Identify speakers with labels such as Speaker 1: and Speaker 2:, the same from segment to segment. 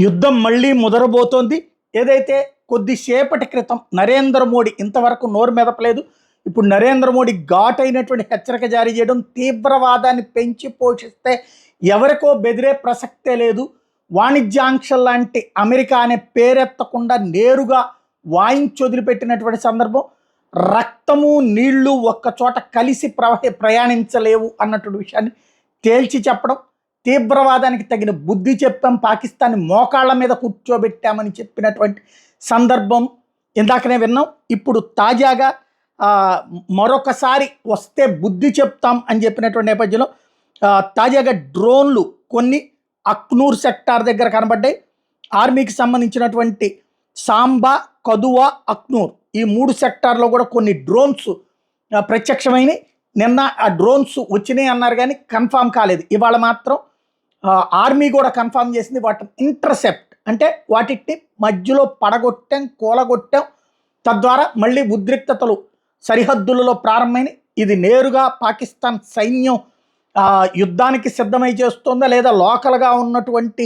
Speaker 1: యుద్ధం మళ్ళీ ముదరబోతోంది. ఏదైతే కొద్దిసేపటి క్రితం నరేంద్ర మోడీ ఇంతవరకు నోరు మెదపలేదు. ఇప్పుడు నరేంద్ర మోడీ ఘాటైనటువంటి హెచ్చరిక జారీ చేయడం, తీవ్రవాదాన్ని పెంచి పోషిస్తే ఎవరికో బెదిరే ప్రసక్తే లేదు, వాణిజ్యాంక్షలు లాంటి అమెరికా అనే పేరెత్తకుండా నేరుగా వాయించి వదిలిపెట్టినటువంటి సందర్భం. రక్తము నీళ్లు ఒక్కచోట కలిసి ప్రయాణించలేవు అన్నటువంటి విషయాన్ని తేల్చి చెప్పడం, తీవ్రవాదానికి తగిన బుద్ధి చెప్పాం, పాకిస్తాన్ని మోకాళ్ళ మీద కూర్చోబెట్టామని చెప్పినటువంటి సందర్భం ఇందాకనే విన్నాం. ఇప్పుడు తాజాగా మరొకసారి వస్తే బుద్ధి చెప్తాం అని చెప్పినటువంటి నేపథ్యంలో తాజాగా డ్రోన్లు కొన్ని అక్నూర్ సెక్టార్ దగ్గర కనబడ్డాయి. ఆర్మీకి సంబంధించినటువంటి సాంబా, కదువా, అక్నూర్ ఈ 3 సెక్టార్లో కూడా కొన్ని డ్రోన్స్ ప్రత్యక్షమైనవి. నిన్న ఆ డ్రోన్స్ వచ్చినాయి అన్నారు కానీ కన్ఫామ్ కాలేదు. ఇవాళ మాత్రం ఆర్మీ కూడా కన్ఫామ్ చేసింది. వాటిని ఇంటర్సెప్ట్ అంటే వాటిని మధ్యలో పడగొట్టాం, కూలగొట్టాం. తద్వారా మళ్ళీ ఉద్రిక్తతలు సరిహద్దులలో ప్రారంభమైన ఇది నేరుగా పాకిస్తాన్ సైన్యం యుద్ధానికి సిద్ధమై చేస్తుందా, లేదా లోకల్గా ఉన్నటువంటి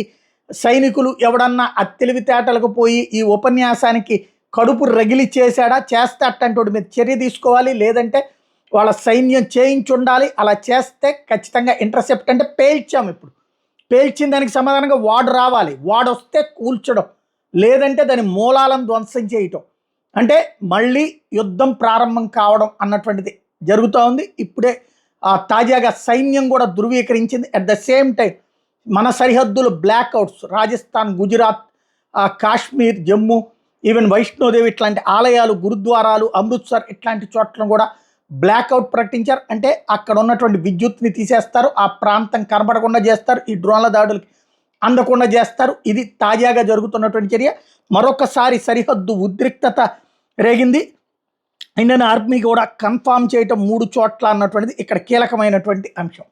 Speaker 1: సైనికులు ఎవడన్నా అత్తెలివితేటలకు పోయి ఈ ఉపన్యాసానికి కడుపు రగిలి చేశాడా, చేస్తే అట్టంటి మీద చర్య తీసుకోవాలి, లేదంటే వాళ్ళ సైన్యం చేయించి ఉండాలి. అలా చేస్తే ఖచ్చితంగా ఇంటర్సెప్ట్ అంటే పేల్చాం. ఇప్పుడు పేల్చిన దానికి సమాధానంగా వాడు రావాలి, వాడు వస్తే కూల్చడం, లేదంటే దాని మూలాలను ధ్వంసం చేయటం. అంటే మళ్ళీ యుద్ధం ప్రారంభం కావడం అన్నటువంటిది జరుగుతూ ఉంది. ఇప్పుడే తాజాగా సైన్యం కూడా ధృవీకరించింది. అట్ ద సేమ్ టైం మన సరిహద్దులు బ్లాక్అవుట్స్, రాజస్థాన్, గుజరాత్, కాశ్మీర్, జమ్మూ, ఈవెన్ వైష్ణోదేవి ఇట్లాంటి ఆలయాలు, గురుద్వారాలు, అమృత్సర్ ఇట్లాంటి చోట్లను కూడా బ్లాక్అవుట్ ప్రకటించారు. అంటే అక్కడ ఉన్నటువంటి విద్యుత్ని తీసేస్తారు, ఆ ప్రాంతం కనబడకుండా చేస్తారు, ఈ డ్రోన్ల దాడులకి అందకుండా చేస్తారు. ఇది తాజాగా జరుగుతున్నటువంటి చర్య. మరొకసారి సరిహద్దు ఉద్రిక్తత రేగింది. ఇండియన్ ఆర్మీ కూడా కన్ఫామ్ చేయటం 3 చోట్ల అన్నటువంటిది ఇక్కడ కీలకమైనటువంటి అంశం.